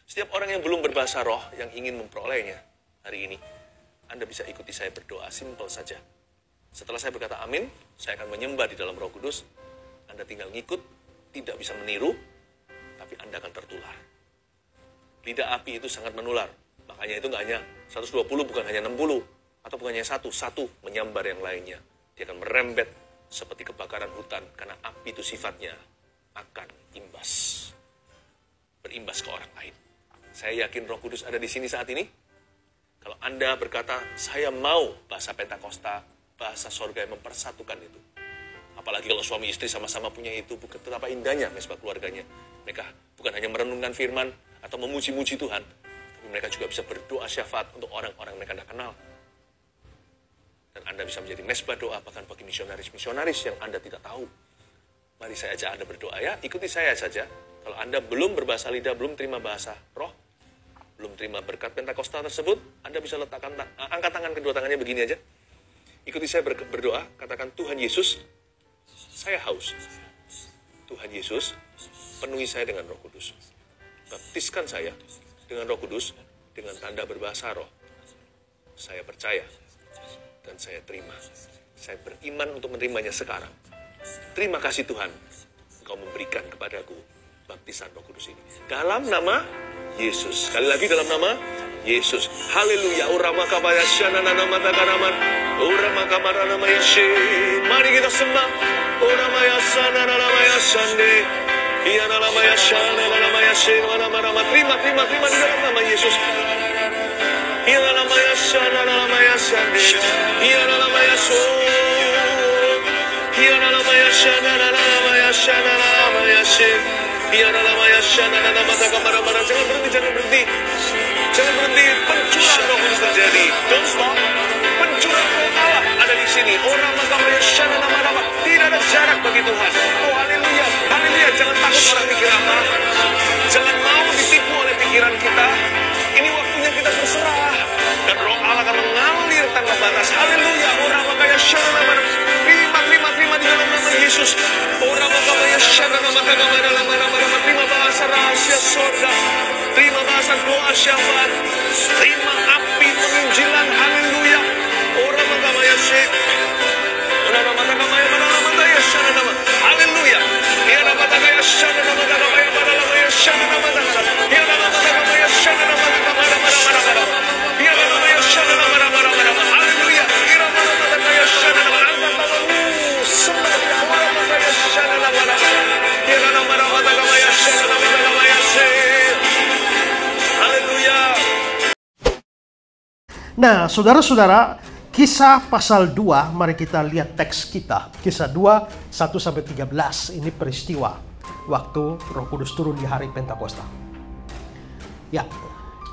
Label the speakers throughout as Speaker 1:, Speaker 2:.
Speaker 1: Setiap orang yang belum berbahasa roh yang ingin memperolehnya hari ini, Anda bisa ikuti saya berdoa, simpel saja. Setelah saya berkata amin, saya akan menyembah di dalam Roh Kudus. Anda tinggal ngikut, tidak bisa meniru, tapi Anda akan tertular. Lidah api itu sangat menular. Makanya itu nggak hanya 120, bukan hanya 60, atau bukan hanya satu menyambar yang lainnya. Dia akan merembet seperti kebakaran hutan, karena api itu sifatnya akan berimbas ke orang lain. Saya yakin Roh Kudus ada di sini saat ini. Kalau Anda berkata, saya mau bahasa Pentakosta, bahasa sorga yang mempersatukan itu. Apalagi kalau suami istri sama-sama punya itu, betapa indahnya mesbah keluarganya. Mereka bukan hanya merenungkan firman atau memuji-muji Tuhan, tapi mereka juga bisa berdoa syafaat untuk orang-orang mereka tidak kenal. Dan Anda bisa menjadi mesbah doa bahkan bagi misionaris-misionaris yang Anda tidak tahu. Mari saya ajak Anda berdoa ya, ikuti saya saja. Kalau Anda belum berbahasa lidah, belum terima bahasa roh, belum terima berkat Pentakosta tersebut, Anda bisa letakkan, angkat tangan kedua tangannya begini aja. Ikuti saya berdoa, katakan, Tuhan Yesus, saya haus. Tuhan Yesus, penuhi saya dengan Roh Kudus. Baptiskan saya dengan Roh Kudus, dengan tanda berbahasa roh. Saya percaya dan saya terima. Saya beriman untuk menerimanya sekarang. Terima kasih Tuhan, Engkau memberikan kepadaku baptisan Roh Kudus ini. Dalam nama Yesus. Sekali lagi dalam nama Yesus. Haleluya. Mari kita sembah. Terima di dalam nama Yesus. Jangan berhenti, pencurahan Roh Kudus terjadi. Don't stop. Pencurahan Roh Allah ada di sini. Orang makamaya syana nama-nama. Tidak ada jarak bagi Tuhan. Oh haleluya, haleluya. Jangan takut orang mikir apa. Jangan mau ditipu oleh pikiran kita. Ini waktunya kita berserah. Dan Roh Allah akan mengalir tanpa batas. Haleluya. Orang makamaya syana nama-nama. Terima di dalam nama Yesus. Orang makamaya syana nama-nama. Terima bahasa rahasia surga. Terima bahasa doa syafaat. Terima api penginjilan. Haleluya. Orang makamaya syek. Haleluya. Dia nama takaya syana nama takaya pada nama syana nama takaya. Dia nama takaya syana nama takaya. Dia nama syana nama takaya. Haleluya. Dia nama takaya syana nama takaya. Semuanya orang takaya syana nama takaya. Dia nama takaya syana nama takaya syek. Haleluya.
Speaker 2: Nah, saudara-saudara, Kisah pasal 2, mari kita lihat teks kita. Kisah 2, 1-13. Ini peristiwa waktu Roh Kudus turun di hari Pentakosta. Ya,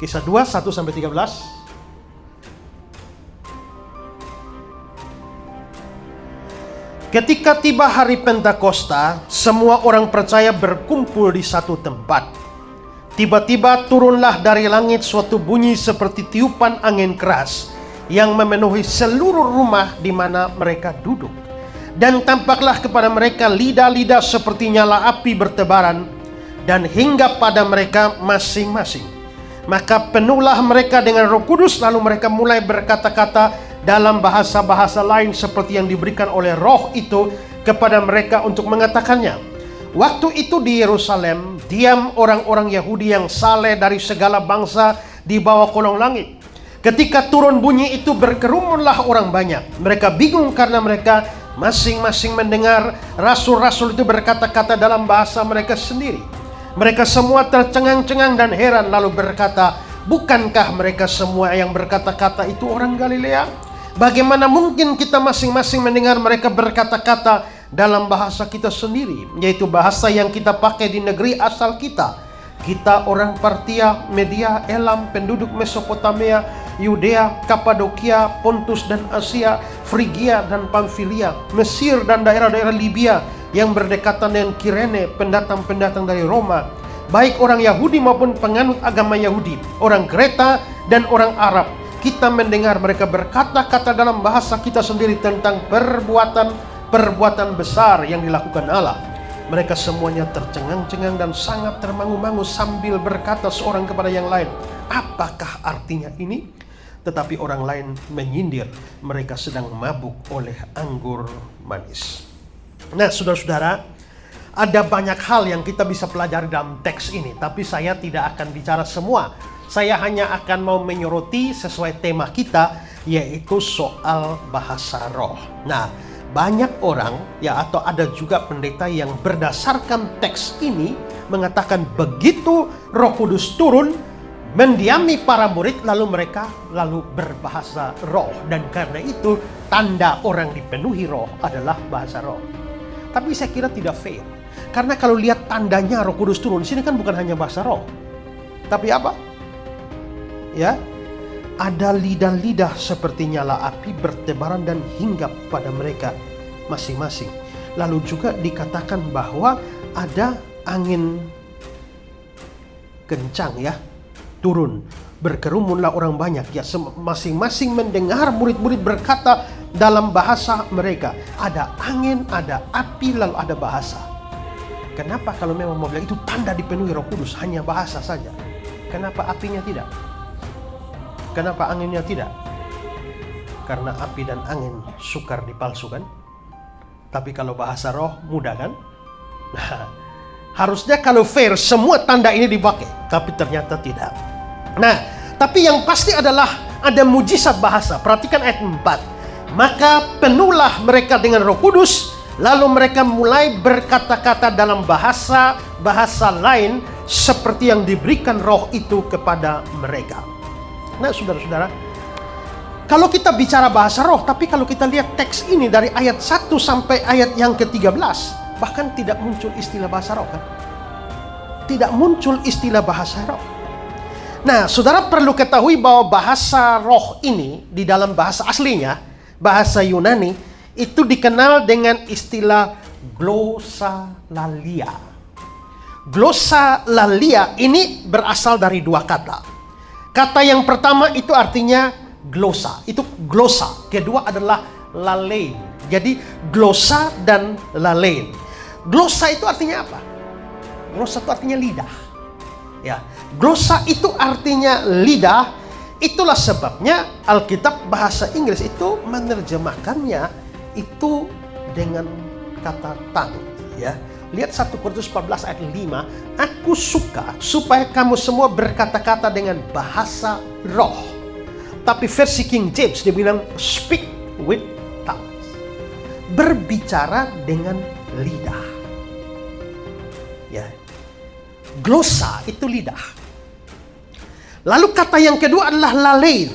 Speaker 2: Kisah 2, 1-13. Ketika tiba hari Pentakosta, semua orang percaya berkumpul di satu tempat. Tiba-tiba turunlah dari langit suatu bunyi seperti tiupan angin keras yang memenuhi seluruh rumah di mana mereka duduk. Dan tampaklah kepada mereka lidah-lidah seperti nyala api bertebaran dan hinggap pada mereka masing-masing. Maka penuhlah mereka dengan Roh Kudus, lalu mereka mulai berkata-kata dalam bahasa-bahasa lain seperti yang diberikan oleh Roh itu kepada mereka untuk mengatakannya. Waktu itu di Yerusalem diam orang-orang Yahudi yang saleh dari segala bangsa di bawah kolong langit. Ketika turun bunyi itu, berkerumunlah orang banyak. Mereka bingung karena mereka masing-masing mendengar rasul-rasul itu berkata-kata dalam bahasa mereka sendiri. Mereka semua tercengang-cengang dan heran, lalu berkata, bukankah mereka semua yang berkata-kata itu orang Galilea? Bagaimana mungkin kita masing-masing mendengar mereka berkata-kata dalam bahasa kita sendiri, yaitu bahasa yang kita pakai di negeri asal kita? Kita orang Partia, Media, Elam, penduduk Mesopotamia, Yudea, Kapadokia, Pontus dan Asia, Frigia dan Pamfilia, Mesir dan daerah-daerah Libya yang berdekatan dengan Kirene, pendatang-pendatang dari Roma, baik orang Yahudi maupun penganut agama Yahudi, orang Kreta dan orang Arab. Kita mendengar mereka berkata-kata dalam bahasa kita sendiri tentang perbuatan besar yang dilakukan Allah. Mereka semuanya tercengang-cengang dan sangat termangu-mangu sambil berkata seorang kepada yang lain, apakah artinya ini? Tetapi orang lain menyindir, mereka sedang mabuk oleh anggur manis. Nah, saudara-saudara, ada banyak hal yang kita bisa pelajari dalam teks ini, tapi saya tidak akan bicara semua. Saya hanya akan mau menyoroti sesuai tema kita, yaitu soal bahasa roh. Nah, banyak orang ya, atau ada juga pendeta yang berdasarkan teks ini mengatakan begitu Roh Kudus turun mendiami para murid, lalu mereka berbahasa roh, dan karena itu tanda orang dipenuhi roh adalah bahasa roh. Tapi saya kira tidak fair, karena kalau lihat tandanya Roh Kudus turun di sini kan bukan hanya bahasa roh, tapi apa? Ya, ada lidah-lidah seperti nyala api bertebaran dan hinggap pada mereka masing-masing. Lalu juga dikatakan bahwa ada angin kencang ya, turun. Berkerumunlah orang banyak ya, masing-masing mendengar murid-murid berkata dalam bahasa mereka. Ada angin, ada api, lalu ada bahasa. Kenapa kalau memang mau bilang itu tanda dipenuhi Roh Kudus hanya bahasa saja? Kenapa apinya tidak? Kenapa anginnya tidak? Karena api dan angin sukar dipalsukan. Tapi kalau bahasa roh mudah kan? Nah, harusnya kalau fair semua tanda ini dipakai, tapi ternyata tidak. Nah, tapi yang pasti adalah ada mujizat bahasa. Perhatikan ayat 4. Maka penuhlah mereka dengan Roh Kudus, lalu mereka mulai berkata-kata dalam bahasa lain seperti yang diberikan roh itu kepada mereka. Nah, saudara-saudara, kalau kita bicara bahasa roh, tapi kalau kita lihat teks ini dari ayat 1 sampai ayat yang ke-13, bahkan tidak muncul istilah bahasa roh kan? Tidak muncul istilah bahasa roh. Nah, saudara perlu ketahui bahwa bahasa roh ini di dalam bahasa aslinya, bahasa Yunani, itu dikenal dengan istilah glossolalia. Glossolalia ini berasal dari dua kata. Kata yang pertama itu artinya glosa, itu glosa. Kedua adalah lalein. Jadi glosa dan lalein. Glosa itu artinya apa? Glosa itu artinya lidah. Ya, glosa itu artinya lidah. Itulah sebabnya Alkitab bahasa Inggris itu menerjemahkannya itu dengan kata tongue. Ya. Lihat 1 Korintus 14 ayat 5. Aku suka supaya kamu semua berkata-kata dengan bahasa roh. Tapi versi King James dia bilang speak with tongues. Berbicara dengan lidah. Ya. Glosa itu lidah. Lalu kata yang kedua adalah lalein.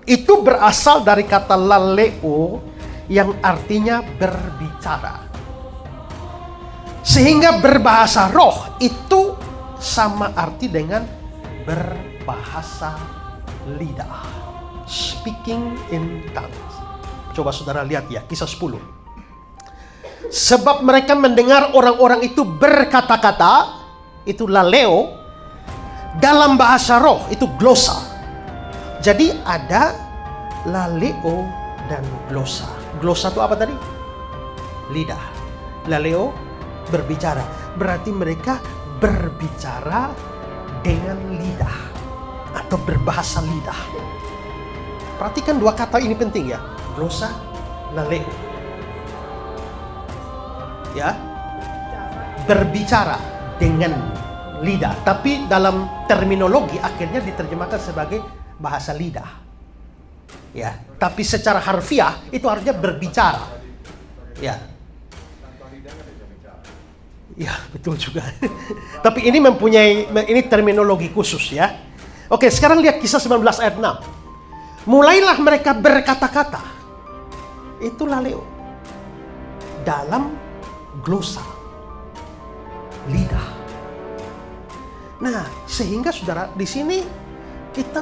Speaker 2: Itu berasal dari kata laleo yang artinya berbicara. Sehingga berbahasa roh itu sama arti dengan berbahasa lidah. Speaking in tongues. Coba saudara lihat ya, kisah 10. Sebab mereka mendengar orang-orang itu berkata-kata, itu laleo, dalam bahasa roh, itu glosa. Jadi ada laleo dan glosa. Glosa itu apa tadi? Lidah. Laleo berbicara. Berarti mereka berbicara dengan lidah atau berbahasa lidah. Perhatikan dua kata ini penting ya. Glosa, laleo. Ya. Berbicara dengan lidah. Tapi dalam terminologi akhirnya diterjemahkan sebagai bahasa lidah. Ya. Tapi secara harfiah itu harusnya berbicara. Ya. Ya, betul juga. Tapi ini ini terminologi khusus ya. Oke, sekarang lihat kisah 19 ayat 6. Mulailah mereka berkata-kata. Itu laleo. Dalam glosa. Lidah. Nah, sehingga saudara di sini kita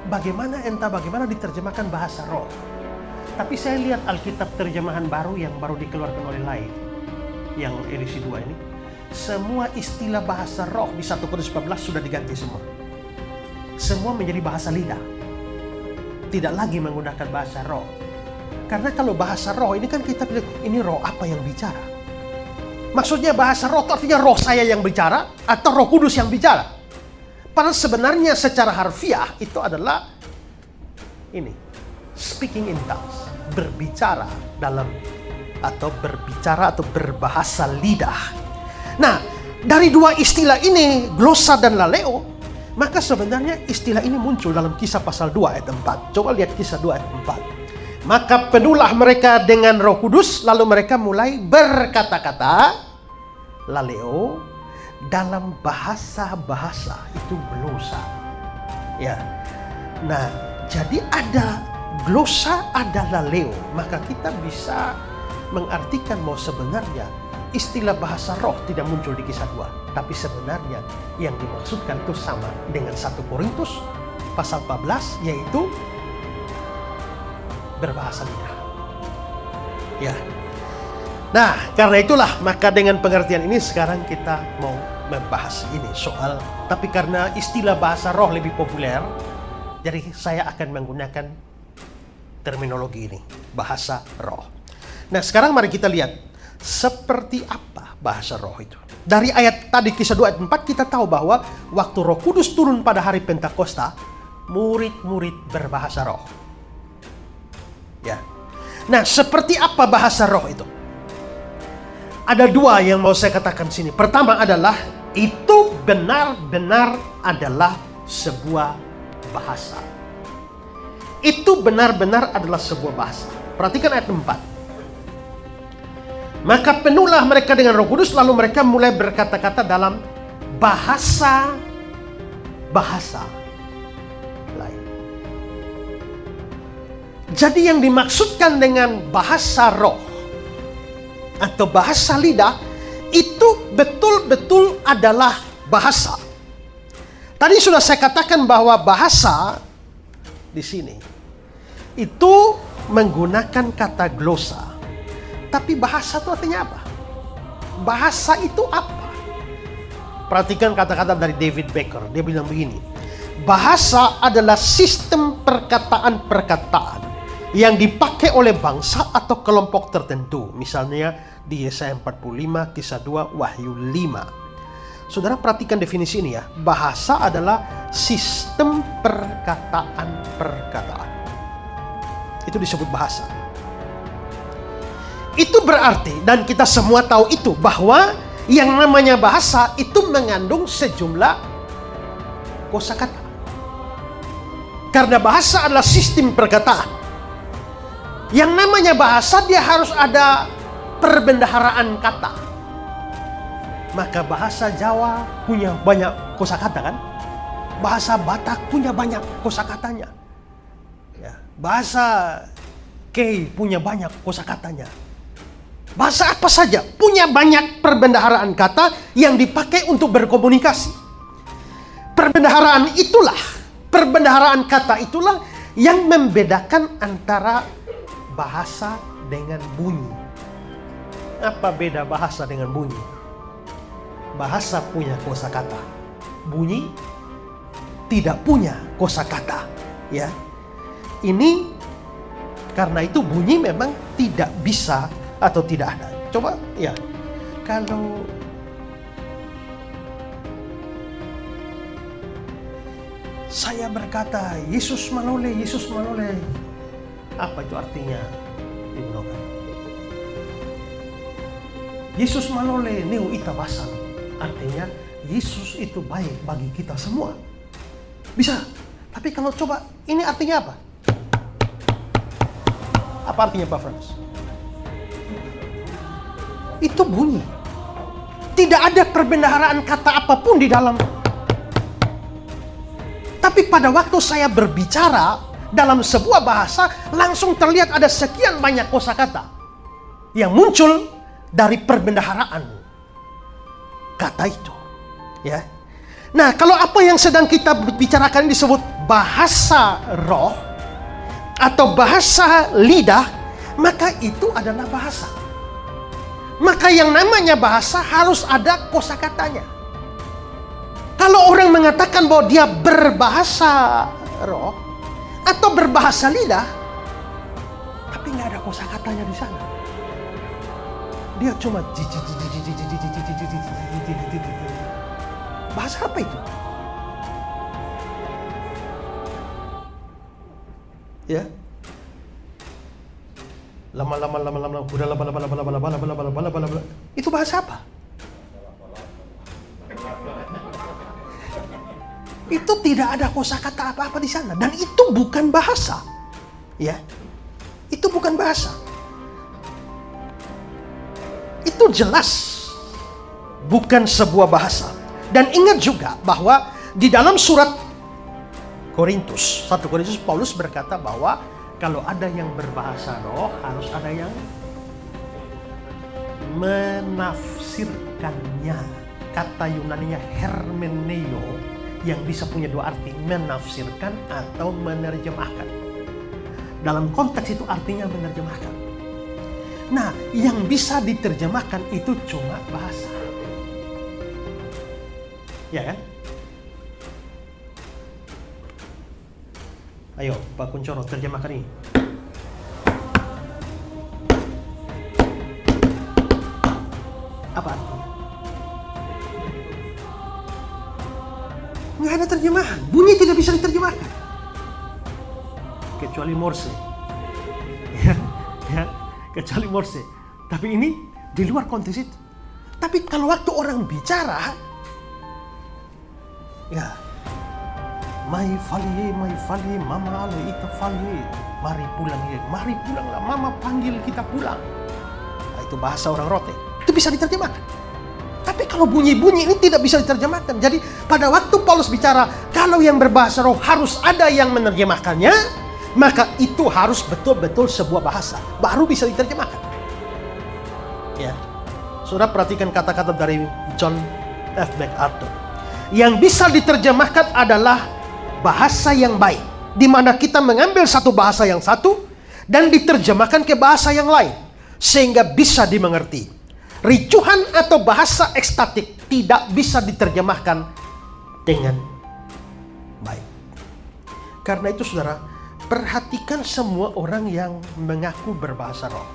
Speaker 2: bagaimana diterjemahkan bahasa roh. Tapi saya lihat Alkitab terjemahan baru yang baru dikeluarkan oleh Lain. Yang edisi 2 ini. Semua istilah bahasa roh di 1 Korintus 14 sudah diganti semua. Semua menjadi bahasa lidah. Tidak lagi menggunakan bahasa roh. Karena kalau bahasa roh ini kan kita bilang, ini roh apa yang bicara? Maksudnya bahasa roh itu artinya roh saya yang bicara atau Roh Kudus yang bicara. Padahal sebenarnya secara harfiah itu adalah ini, speaking in tongues, berbicara dalam atau berbahasa lidah. Nah, dari dua istilah ini, glosa dan laleo, maka sebenarnya istilah ini muncul dalam Kisah pasal 2 ayat 4. Coba lihat Kisah 2 ayat 4. Maka penuhlah mereka dengan Roh Kudus, lalu mereka mulai berkata-kata, laleo, dalam bahasa-bahasa, itu glosa. Ya. Nah, jadi ada glosa, ada laleo. Maka kita bisa mengartikan bahwa sebenarnya istilah bahasa roh tidak muncul di Kisah 2. Tapi sebenarnya yang dimaksudkan itu sama dengan 1 Korintus pasal 14, yaitu berbahasa lidah. Ya. Nah, karena itulah maka dengan pengertian ini sekarang kita mau membahas ini soal, tapi karena istilah bahasa roh lebih populer, jadi saya akan menggunakan terminologi ini, bahasa roh. Nah, sekarang mari kita lihat seperti apa bahasa roh itu. Dari ayat tadi Kisah 2 ayat 4 kita tahu bahwa waktu Roh Kudus turun pada hari Pentakosta, murid-murid berbahasa roh. Ya. Nah, seperti apa bahasa roh itu? Ada dua yang mau saya katakan sini. Pertama adalah itu benar-benar adalah sebuah bahasa. Itu benar-benar adalah sebuah bahasa. Perhatikan ayat 4. Maka penuhlah mereka dengan Roh Kudus, lalu mereka mulai berkata-kata dalam bahasa-bahasa lain. Jadi yang dimaksudkan dengan bahasa roh atau bahasa lidah itu betul-betul adalah bahasa. Tadi sudah saya katakan bahwa bahasa di sini itu menggunakan kata glosa. Tapi bahasa itu artinya apa? Bahasa itu apa? Perhatikan kata-kata dari David Baker. Dia bilang begini. Bahasa adalah sistem perkataan-perkataan yang dipakai oleh bangsa atau kelompok tertentu. Misalnya di Yesaya 45, Kisah 2, Wahyu 5. Saudara perhatikan definisi ini ya. Bahasa adalah sistem perkataan-perkataan. Itu disebut bahasa. Itu berarti, dan kita semua tahu itu, bahwa yang namanya bahasa itu mengandung sejumlah kosakata. Karena bahasa adalah sistem perkataan. Yang namanya bahasa dia harus ada perbendaharaan kata. Maka bahasa Jawa punya banyak kosakata kan? Bahasa Batak punya banyak kosakatanya. Ya, bahasa Kei punya banyak kosakatanya. Bahasa apa saja punya banyak perbendaharaan kata yang dipakai untuk berkomunikasi. Perbendaharaan kata itulah yang membedakan antara bahasa dengan bunyi. Apa beda bahasa dengan bunyi? Bahasa punya kosakata, bunyi tidak punya kosakata. Ya, ini karena itu bunyi memang tidak bisa atau tidak ada. Coba ya, kalau saya berkata Yesus manole, apa itu artinya? Yesus manole neu ita basang, artinya Yesus itu baik bagi kita semua. Bisa. Tapi kalau coba ini artinya apa? Apa artinya Pak Frans? Itu bunyi. Tidak ada perbendaharaan kata apapun di dalam. Tapi pada waktu saya berbicara dalam sebuah bahasa, langsung terlihat ada sekian banyak kosakata yang muncul dari perbendaharaan kata itu. Ya. Nah, kalau apa yang sedang kita bicarakan disebut bahasa roh atau bahasa lidah, maka itu adalah bahasa. Maka yang namanya bahasa harus ada kosakatanya. Kalau orang mengatakan bahwa dia berbahasa roh atau berbahasa lidah, tapi nggak ada kosakatanya di sana, Dia cuma bahasa apa itu? Ya. Lama. Itu bahasa apa? Itu tidak ada kosakata apa-apa di sana, dan itu bukan bahasa. Ya. Itu bukan bahasa. Itu jelas bukan sebuah bahasa. Dan ingat juga bahwa di dalam surat Korintus, 1 Korintus, Paulus berkata bahwa kalau ada yang berbahasa roh, harus ada yang menafsirkannya. Kata Yunaninya hermeneo, yang bisa punya dua arti, menafsirkan atau menerjemahkan. Dalam konteks itu artinya menerjemahkan. Nah, yang bisa diterjemahkan itu cuma bahasa. Ya kan? Ayo, Pak Kuncoro, terjemahkan ini. Apa artinya? Nggak ada terjemahan. Bunyi tidak bisa diterjemahkan. Kecuali Morse. Ya, kecuali Morse. Tapi ini di luar konteks itu. Tapi kalau waktu orang bicara, ya, mai fali, mama ale ita fali, mari pulanglah, mama panggil kita pulang. Nah, itu bahasa orang rote. Itu bisa diterjemahkan. Tapi kalau bunyi-bunyi ini tidak bisa diterjemahkan. Jadi pada waktu Paulus bicara, kalau yang berbahasa roh harus ada yang menerjemahkannya, maka itu harus betul-betul sebuah bahasa, baru bisa diterjemahkan. Ya, saudara perhatikan kata-kata dari John F. MacArthur. Yang bisa diterjemahkan adalah bahasa yang baik, di mana kita mengambil satu bahasa yang satu dan diterjemahkan ke bahasa yang lain, sehingga bisa dimengerti. Ricuhan atau bahasa ekstatik tidak bisa diterjemahkan dengan baik. Karena itu saudara, perhatikan semua orang yang mengaku berbahasa roh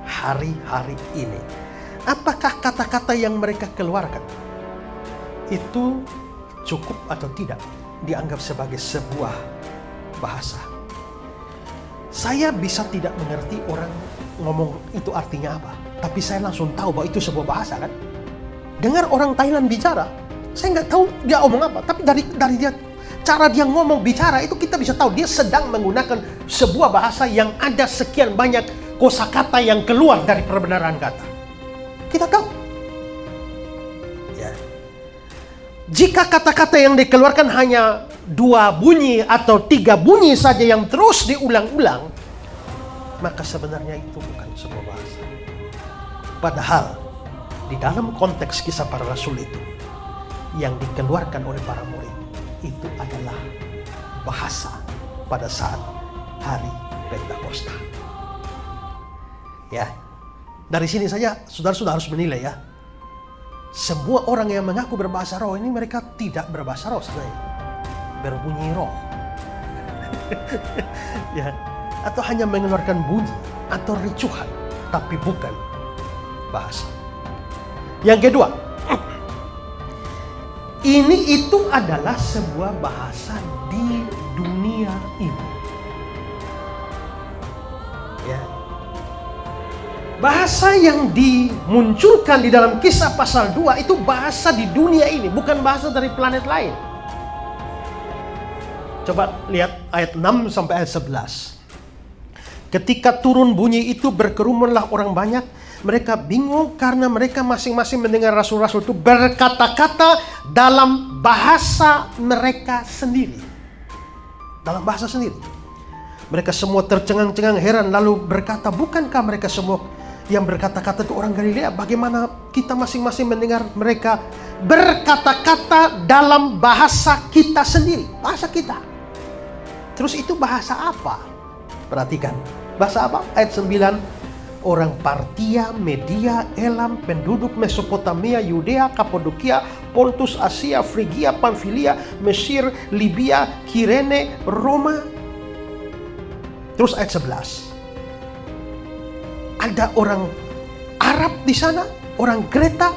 Speaker 2: hari-hari ini. Apakah kata-kata yang mereka keluarkan itu cukup atau tidak dianggap sebagai sebuah bahasa? Saya bisa tidak mengerti orang ngomong itu artinya apa, tapi saya langsung tahu bahwa itu sebuah bahasa kan. Dengar orang Thailand bicara, saya nggak tahu dia ngomong apa, tapi dari dia, cara dia ngomong bicara itu kita bisa tahu dia sedang menggunakan sebuah bahasa yang ada sekian banyak kosakata yang keluar dari perbenaran kata. Kita tahu. Ya. Jika kata-kata yang dikeluarkan hanya 2 bunyi atau 3 bunyi saja yang terus diulang-ulang, maka sebenarnya itu bukan sebuah bahasa. Padahal di dalam konteks kisah para rasul itu, yang dikeluarkan oleh para murid itu adalah bahasa pada saat hari Pentakosta. Ya, dari sini saja saudara-saudara harus menilai ya. Semua orang yang mengaku berbahasa roh ini mereka tidak berbahasa roh sebenarnya, berbunyi roh. Ya, atau hanya mengeluarkan bunyi atau ricuhan, tapi bukan bahasa. Yang kedua, itu adalah sebuah bahasa di dunia ini. Ya. Bahasa yang dimunculkan di dalam Kisah pasal 2 itu bahasa di dunia ini, bukan bahasa dari planet lain. Coba lihat ayat 6 sampai ayat 11. Ketika turun bunyi itu berkerumunlah orang banyak. Mereka bingung karena mereka masing-masing mendengar rasul-rasul itu berkata-kata dalam bahasa mereka sendiri. Dalam bahasa sendiri. Mereka semua tercengang-cengang heran lalu berkata, bukankah mereka semua yang berkata-kata itu orang Galilea? Bagaimana kita masing-masing mendengar mereka berkata-kata dalam bahasa kita sendiri? Bahasa kita. Terus itu bahasa apa? Perhatikan. Bahasa apa? Ayat 9. Orang Partia, Media, Elam, penduduk Mesopotamia, Yudea, Kapadokia, Pontus, Asia, Frigia, Pamfilia, Mesir, Libya, Kirene, Roma. Terus ayat 11. Ada orang Arab di sana, orang Kreta.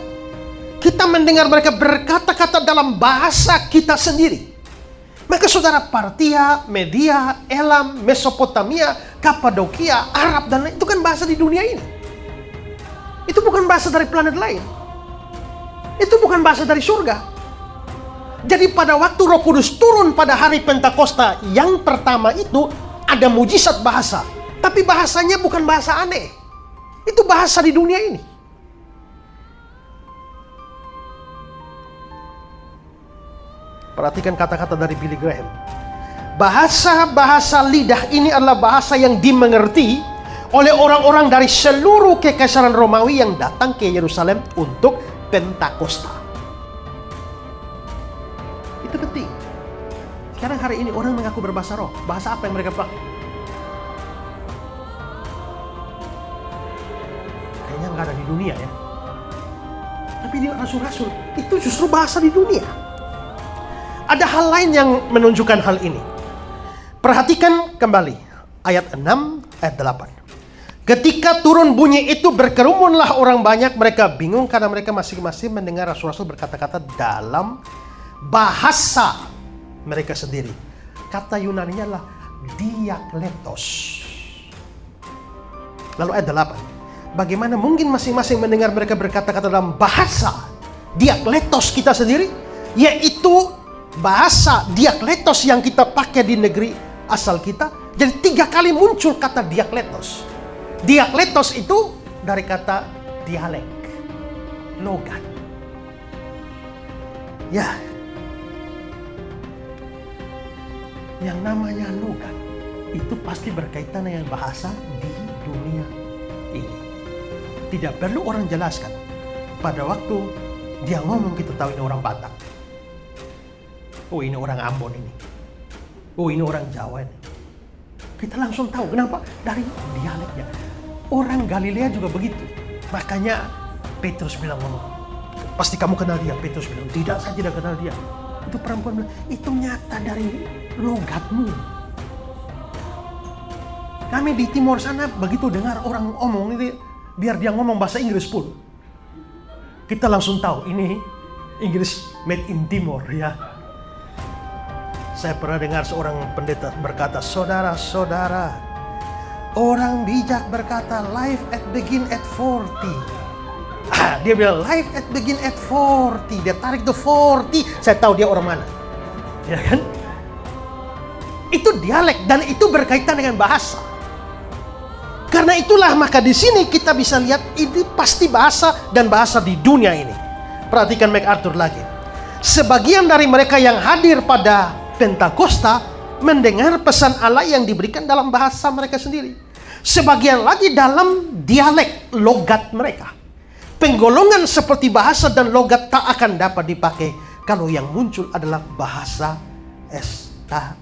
Speaker 2: Kita mendengar mereka berkata-kata dalam bahasa kita sendiri. Maka saudara, Partia, Media, Elam, Mesopotamia, Kapadokia, Arab, dan lain, itu kan bahasa di dunia ini. Itu bukan bahasa dari planet lain. Itu bukan bahasa dari surga. Jadi pada waktu Roh Kudus turun pada hari Pentakosta yang pertama itu, ada mujizat bahasa. Tapi bahasanya bukan bahasa aneh. Itu bahasa di dunia ini. Perhatikan kata-kata dari Billy Graham. Bahasa-bahasa lidah ini adalah bahasa yang dimengerti oleh orang-orang dari seluruh kekaisaran Romawi yang datang ke Yerusalem untuk Pentakosta. Itu penting. Sekarang hari ini orang mengaku berbahasa roh. Bahasa apa yang mereka pakai? Kayaknya nggak ada di dunia ya. Tapi dia rasul-rasul. Itu justru bahasa di dunia. Ada hal lain yang menunjukkan hal ini. Perhatikan kembali ayat 6, ayat 8. Ketika turun bunyi itu, berkerumunlah orang banyak. Mereka bingung karena mereka masing-masing mendengar rasul-rasul berkata-kata dalam bahasa mereka sendiri. Kata Yunaninya adalah diakletos. Lalu ayat 8. Bagaimana mungkin masing-masing mendengar mereka berkata-kata dalam bahasa diakletos kita sendiri? Yaitu bahasa diakletos yang kita pakai di negeri asal kita. Jadi 3 kali muncul kata diakletos. Diakletos itu dari kata dialek, logat. Ya, yang namanya logat itu pasti berkaitan dengan bahasa di dunia ini. Tidak perlu orang jelaskan. Pada waktu dia ngomong, kita tahu ini orang Batak. Oh, ini orang Ambon ini. Oh, ini orang Jawa ini. Kita langsung tahu. Kenapa? Dari dialeknya. Orang Galilea juga begitu. Makanya Petrus bilang, pasti kamu kenal dia. Petrus bilang, tidak, saya tidak kenal dia. Itu perempuan bilang, itu nyata dari logatmu. Kami di timur sana begitu dengar orang ngomong ini, biar dia ngomong bahasa Inggris pun, kita langsung tahu ini Inggris made in Timur ya. Saya pernah dengar seorang pendeta berkata, saudara-saudara, orang bijak berkata life begin at 40. Dia bilang life begin at 40. Dia tarik to 40. Saya tahu dia orang mana. Ya kan? Itu dialek dan itu berkaitan dengan bahasa. Karena itulah maka di sini kita bisa lihat ini pasti bahasa dan bahasa di dunia ini. Perhatikan MacArthur lagi. Sebagian dari mereka yang hadir pada Pentakosta mendengar pesan Allah yang diberikan dalam bahasa mereka sendiri. Sebagian lagi dalam dialek logat mereka. Penggolongan seperti bahasa dan logat tak akan dapat dipakai kalau yang muncul adalah bahasa esta